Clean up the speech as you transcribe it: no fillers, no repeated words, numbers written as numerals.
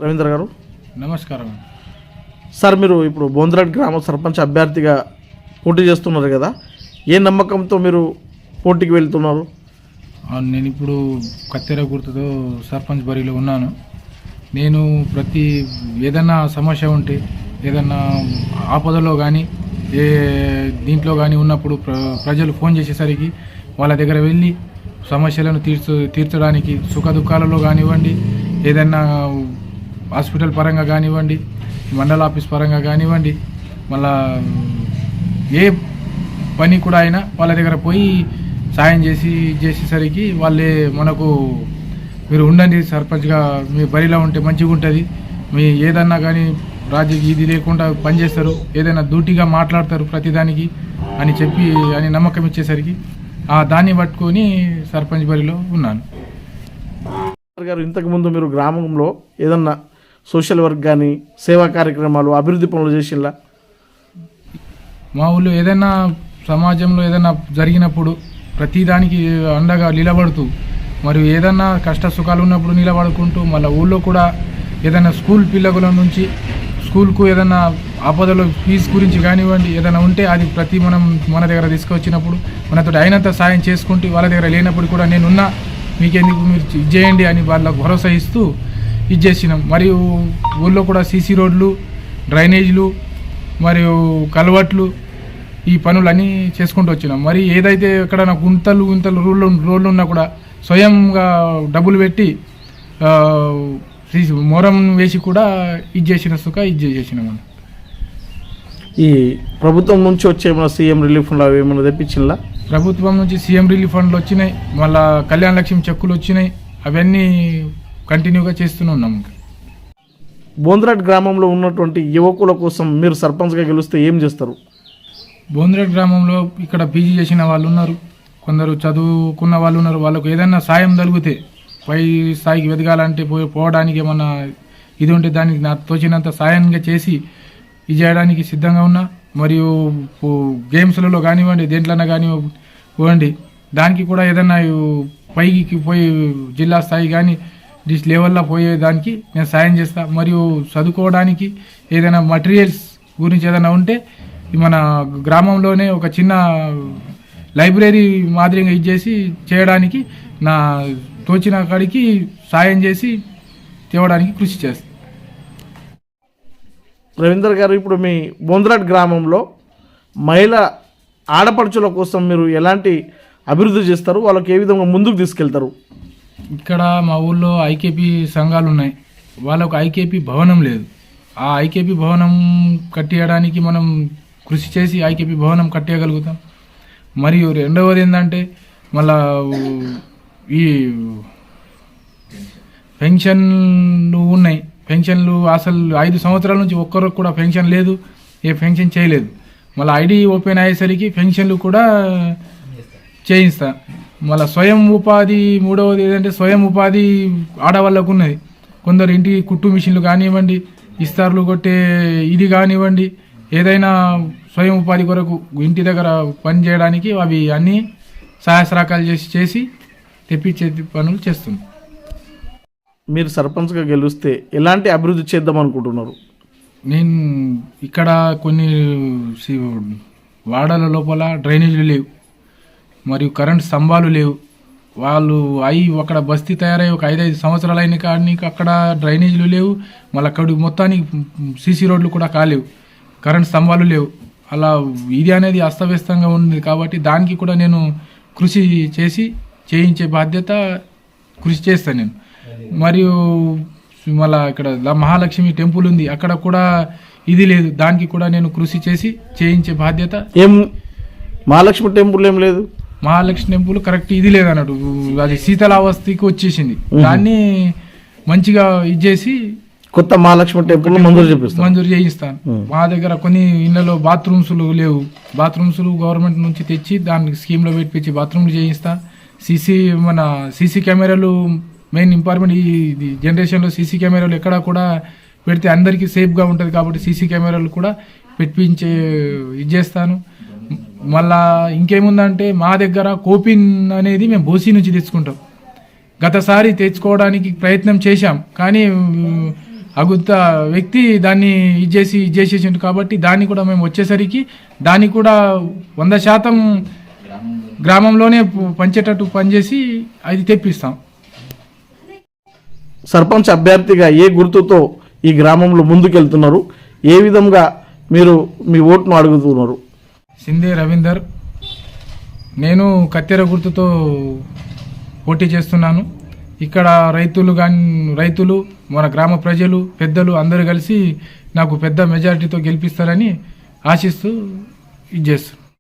రవీంద్ర గారు నమస్కారం. సార్, మీరు ఇప్పుడు బోంద్రాడ్ గ్రామ సర్పంచ్ అభ్యర్థిగా పోటీ చేస్తున్నారు కదా, ఏ నమ్మకంతో మీరు పోటీకి వెళ్తున్నారు? నేను ఇప్పుడు కత్తెర గుర్తుతో సర్పంచ్ బరిలో ఉన్నాను. నేను ఏదన్నా సమస్య ఉంటే, ఏదన్నా ఆపదలో కానీ ఏ దీంట్లో కానీ ఉన్నప్పుడు ప్రజలు ఫోన్ చేసేసరికి వాళ్ళ దగ్గర వెళ్ళి సమస్యలను తీర్చడానికి, సుఖ దుఃఖాలలో కానివ్వండి, ఏదన్నా హాస్పిటల్ పరంగా కానివ్వండి, మండల ఆఫీస్ పరంగా కానివ్వండి, మళ్ళా ఏ పని కూడా అయినా వాళ్ళ దగ్గర పోయి సాయం చేసేసరికి వాళ్ళే మనకు మీరు ఉండండి సర్పంచ్గా, మీ బరిలో ఉంటే మంచిగా ఉంటుంది, మీ ఏదన్నా కానీ రాజకీయ ఇది లేకుండా పనిచేస్తారు, ఏదైనా డ్యూటీగా మాట్లాడతారు ప్రతిదానికి అని నమ్మకం ఇచ్చేసరికి దాన్ని పట్టుకొని సర్పంచ్ బరిలో ఉన్నాను. గారు, ఇంతకుముందు మీరు గ్రామంలో ఏదన్నా సోషల్ వర్క్ కానీ సేవా కార్యక్రమాలు అభివృద్ధి పనులు చేసిందా? మా ఊళ్ళో ఏదైనా సమాజంలో ఏదైనా జరిగినప్పుడు ప్రతిదానికి అండగా నిలబడుతూ, మరియు ఏదన్నా కష్ట సుఖాలు ఉన్నప్పుడు నిలబడుకుంటూ, మళ్ళీ ఊళ్ళో కూడా ఏదైనా స్కూల్ పిల్లల నుంచి స్కూల్కు ఏదైనా ఆపదలో ఫీజు గురించి కానివ్వండి, ఏదైనా ఉంటే అది మన దగ్గర తీసుకొచ్చినప్పుడు మనతో అయినంత సాయం చేసుకుంటూ, వాళ్ళ దగ్గర లేనప్పుడు కూడా నేనున్నా, మీకెందుకు, మీరు చేయండి అని వాళ్ళకు భరోసా ఇస్తూ చేసినాం. మరియు ఊళ్ళో కూడా సీసీ రోడ్లు, డ్రైనేజీలు మరియు కలవట్లు, ఈ పనులన్నీ చేసుకుంటూ వచ్చినాం. మరి ఏదైతే ఎక్కడైనా గుంతలు రోడ్లు ఉన్నా కూడా స్వయంగా డబ్బులు పెట్టి మొరం వేసి కూడా చేసినాం. ఈ ప్రభుత్వం నుంచి వచ్చే సీఎం రిలీఫ్ ఫండ్ అవి ఏమైనా తెప్పించిందా? ప్రభుత్వం నుంచి సీఎం రిలీఫ్ ఫండ్లు వచ్చినాయి, మళ్ళా కళ్యాణ లక్ష్మి చెక్కులు వచ్చినాయి, అవన్నీ కంటిన్యూగా చేస్తూనే ఉన్నాం. బోంద్రాడ్ గ్రామంలో ఉన్నటువంటి యువకుల కోసం మీరు సర్పంచ్గా గెలిస్తే ఏం చేస్తారు? బోంద్రాడ్ గ్రామంలో ఇక్కడ పీజీ చేసిన వాళ్ళు ఉన్నారు, కొందరు చదువుకున్న వాళ్ళు ఉన్నారు. వాళ్ళకు ఏదైనా సాయం కలిగితే, పై స్థాయికి ఎదగాలంటే పోవడానికి ఏమన్నా ఇది ఉంటే దానికి నాకు తోచినంత సాయంగా చేసి చేయడానికి సిద్ధంగా ఉన్నా. మరియు గేమ్స్లలో కానివ్వండి, దేంట్లన్నా కానివ్వండి, దానికి కూడా ఏదైనా పైకి పోయి జిల్లా స్థాయి కానీ డిస్ట్రిక్ట్ లెవెల్లో పోయేదానికి నేను సాయం చేస్తా. మరియు చదువుకోవడానికి ఏదైనా మటీరియల్స్ గురించి ఏదైనా ఉంటే మన గ్రామంలోనే ఒక చిన్న లైబ్రరీ మాదిరిగా చేయడానికి నా తోచిన కాడికి సాయం చేసి తేవడానికి కృషి చేస్తాను. రవీందర్ గారు, ఇప్పుడు మీ బోంద్రాడ్ గ్రామంలో మహిళా ఆడపడుచుల కోసం మీరు ఎలాంటి అభివృద్ధి చేస్తారు? వాళ్ళకి ఏ విధంగా ముందుకు తీసుకెళ్తారు? ఇక్కడ మా ఊళ్ళో ఐకేపీ సంఘాలు ఉన్నాయి, వాళ్ళకు ఐకేపీ భవనం లేదు. ఆ ఐకేపీ భవనం కట్టియడానికి మనం కృషి చేసి ఐకేపీ భవనం కట్టేయగలుగుతాం. మరియు రెండవది ఏంటంటే, మళ్ళా ఈ పెన్షన్లు ఉన్నాయి. పెన్షన్లు అసలు 5 సంవత్సరాల నుంచి ఒక్కరికి కూడా పెన్షన్ లేదు, ఏ పెన్షన్ చేయలేదు. మళ్ళీ ఐడి ఓపెన్ అయ్యేసరికి పెన్షన్లు కూడా చేయిస్తా. మళ్ళీ స్వయం ఉపాధి, మూడవది ఏంటంటే స్వయం ఉపాధి ఆడవాళ్ళకు ఉన్నది. కొందరు ఇంటికి కుట్టు మిషన్లు కానివ్వండి, ఇస్తార్లు కొట్టే ఇది కానివ్వండి, ఏదైనా స్వయం ఉపాధి కొరకు ఇంటి దగ్గర పని చేయడానికి అవి అన్నీ సహాయసహకారాలు చేసి తెప్పించే పనులు చేస్తుంది. మీరు సర్పంచ్గా గెలిస్తే ఎలాంటి అభివృద్ధి చేద్దాం అనుకుంటున్నారు? నేను ఇక్కడ కొన్ని వాడల లోపల డ్రైనేజీలు లేవు, మరియు కరెంట్ స్తంభాలు లేవు. వాళ్ళు అక్కడ బస్తీ తయారై ఒక 5 సంవత్సరాలు అయిన కానీ అక్కడ డ్రైనేజీలు లేవు. మళ్ళీ అక్కడ మొత్తానికి సీసీ రోడ్లు కూడా కాలేవు, కరెంట్ స్తంభాలు లేవు. అలా ఇది అనేది అస్తవ్యస్తంగా ఉంది. కాబట్టి దానికి కూడా నేను కృషి చేయించే బాధ్యత కృషి చేస్తాను నేను. మరియు మళ్ళీ ఇక్కడ మహాలక్ష్మి టెంపుల్ ఉంది, అక్కడ కూడా ఇది లేదు, దానికి కూడా నేను కృషి చేయించే బాధ్యత. మహాలక్ష్మి టెంపుల్ ఏం లేదు? మహాలక్ష్మి టెంపుల్ కరెక్ట్ ఇది లేదన్నట్టు, అది శీతలావస్థకి వచ్చేసింది. దాన్ని మంచిగా చేసి కొత్త మహాలక్ష్మి టెంపుల్ మంజూరు చేయిస్తాను. మా దగ్గర కొన్ని ఇళ్లలో బాత్రూమ్స్ లేవు, బాత్రూమ్స్ గవర్నమెంట్ నుంచి తెచ్చి దానికి స్కీమ్లో పెట్టించి బాత్రూమ్లు చేయిస్తా. సీసీ కెమెరాలు మెయిన్ ఇంపార్టెంట్. ఈ జనరేషన్లో సీసీ కెమెరాలు ఎక్కడ కూడా పెడితే అందరికీ సేఫ్గా ఉంటుంది. కాబట్టి సీసీ కెమెరాలు కూడా పెట్టించే చేస్తాను. మళ్ళా ఇంకేముందంటే, మా దగ్గర కోపిన్ అనేది మేము బోసీ నుంచి తెచ్చుకుంటాం. గతసారి తెచ్చుకోవడానికి ప్రయత్నం చేశాం, కానీ అగుత్త వ్యక్తి దాన్ని చేసేసిండు కాబట్టి దాన్ని కూడా మేము వచ్చేసరికి దాన్ని కూడా 100% గ్రామంలోనే పంచేటట్టు పనిచేసి అది తెప్పిస్తాం. సర్పంచ్ అభ్యర్థిగా ఏ గుర్తుతో ఈ గ్రామంలో ముందుకెళ్తున్నారు, ఏ విధంగా మీరు మీ ఓటును అడుగుతున్నారు? సిందే రవీందర్, నేను కత్తెర గుర్తుతో పోటీ చేస్తున్నాను. ఇక్కడ రైతులు మన గ్రామ ప్రజలు పెద్దలు అందరూ కలిసి నాకు పెద్ద మెజారిటీతో గెలిపిస్తారని ఆశిస్తూ ఇది చేస్తున్నాను.